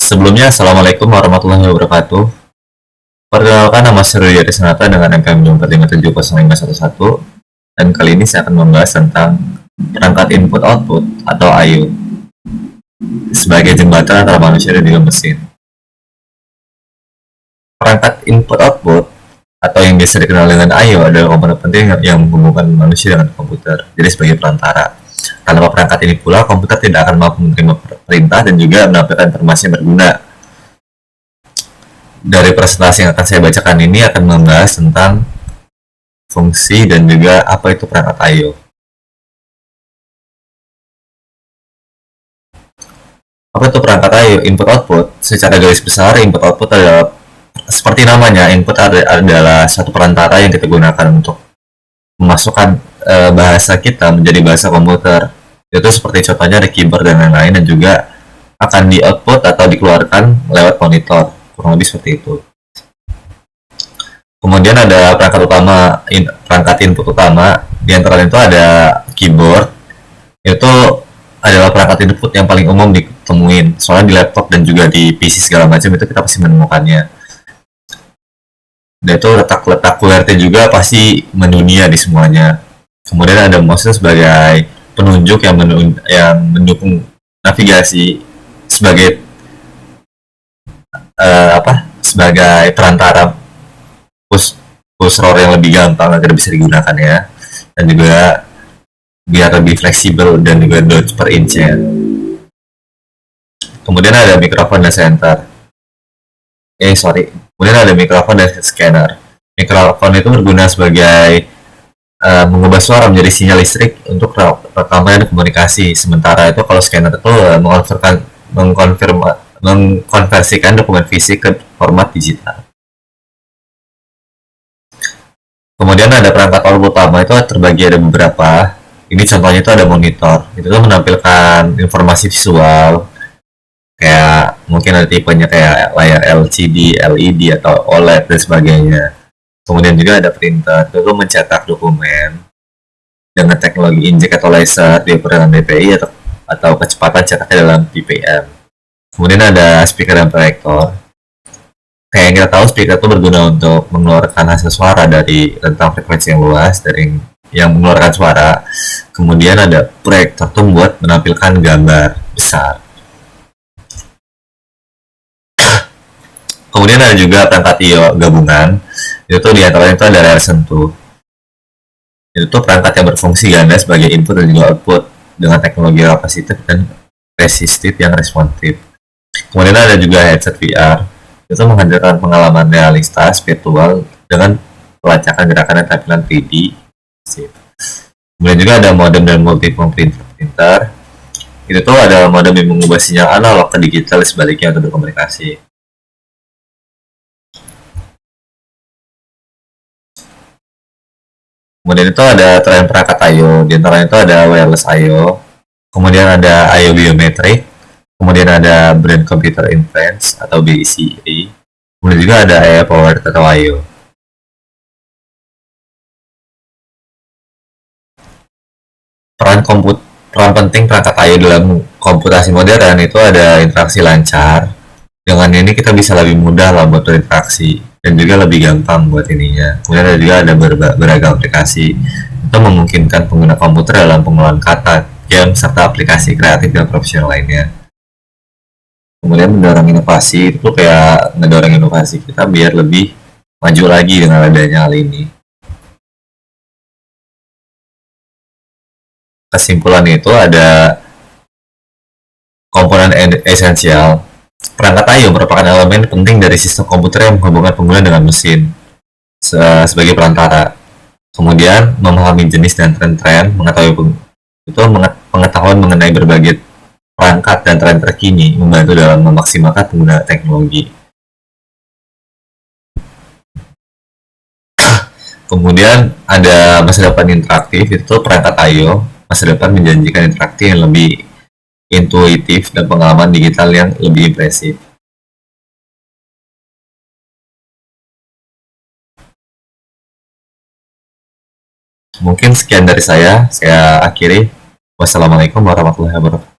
Sebelumnya, Assalamualaikum warahmatullahi wabarakatuh. Perkenalkan, nama saya Rudi Arisnata dengan NPM 245705111, dan kali ini saya akan membahas tentang perangkat input-output atau I/O sebagai jembatan antara manusia dan juga mesin. Perangkat input-output atau yang biasa dikenal dengan I/O adalah komponen penting yang menghubungkan manusia dengan komputer, jadi sebagai perantara. Tanpa perangkat ini pula, komputer tidak akan mampu menerima perintah dan juga menampilkan informasi yang berguna. Dari presentasi yang akan saya bacakan ini akan membahas tentang fungsi dan juga apa itu perangkat I/O. Apa itu perangkat I/O? Input-output. Secara garis besar, input-output adalah seperti namanya, input adalah suatu perantara yang kita gunakan untuk memasukkan bahasa kita menjadi bahasa komputer. Itu seperti contohnya ada keyboard dan lain-lain, dan juga akan di-output atau dikeluarkan lewat monitor, kurang lebih seperti itu. Kemudian ada perangkat utama, perangkat input utama, di antara itu ada keyboard. Itu adalah perangkat input yang paling umum ditemuin, soalnya di laptop dan juga di PC segala macam itu kita pasti menemukannya. Dan itu letak-letak QWERTY juga pasti mendunia di semuanya. Kemudian ada mouse sebagai penunjuk yang mendukung navigasi sebagai sebagai perantara kursor yang lebih gampang agar bisa digunakan ya, dan juga biar lebih fleksibel dan juga dots per inch ya. Kemudian ada mikrofon dan center. Kemudian ada mikrofon dan scanner. Mikrofon itu berguna sebagai mengubah suara menjadi sinyal listrik untuk rekaman dan komunikasi. Sementara itu kalau scanner itu mengkonversikan dokumen fisik ke format digital. Kemudian ada perangkat output utama, itu terbagi ada beberapa. Ini contohnya itu ada monitor. Itu tuh menampilkan informasi visual, kayak mungkin ada tipenya kayak layar LCD, LED atau OLED dan sebagainya. Kemudian juga ada printer, itu mencetak dokumen dengan teknologi inkjet atau laser dengan DPI atau kecepatan cetaknya dalam ppm. Kemudian ada speaker dan proyektor. Kayak yang kita tahu, speaker itu berguna untuk mengeluarkan hasil suara dari rentang frekuensi yang luas dari yang mengeluarkan suara. Kemudian ada proyektor itu buat menampilkan gambar besar. Kemudian ada juga perangkat I/O gabungan. Itu diantaranya itu ada layar sentuh. Itu perangkat yang berfungsi ganda sebagai input dan juga output dengan teknologi kapasitif dan resistif yang responsif. Kemudian ada juga headset VR. Itu menghadirkan pengalaman realitas virtual dengan pelacakan gerakan dan tampilan 3D. Kemudian juga ada modem dan multiphone printer. Itu tuh ada modem yang mengubah sinyal analog ke digital sebaliknya untuk berkomunikasi. Kemudian itu ada tren perangkat I/O, di antaranya itu ada wireless I/O, kemudian ada I/O biometrik, kemudian ada brain computer interface atau BCA, kemudian juga ada AI powered atau I/O. Peran penting perangkat I/O dalam komputasi modern itu ada interaksi lancar. Dengan ini kita bisa lebih mudah lah buat berinteraksi dan juga lebih gampang buat ininya. Kemudian ada beragam aplikasi. Itu memungkinkan pengguna komputer dalam pengelolaan kata, game, serta aplikasi kreatif dan profesional lainnya. Kemudian mendorong inovasi, itu kayak mendorong inovasi kita biar lebih maju lagi dengan adanya hal ini. Kesimpulan itu ada komponen esensial. Perangkat I/O merupakan elemen penting dari sistem komputer yang menghubungkan pengguna dengan mesin sebagai perantara. Kemudian memahami jenis dan tren-tren, pengetahuan mengenai berbagai perangkat dan tren terkini membantu dalam memaksimalkan penggunaan teknologi. Kemudian ada masa depan interaktif, itu perangkat I/O. Masa depan menjanjikan interaksi yang lebih intuitif dan pengalaman digital yang lebih impresif. Mungkin sekian dari saya akhiri. Wassalamualaikum warahmatullahi wabarakatuh.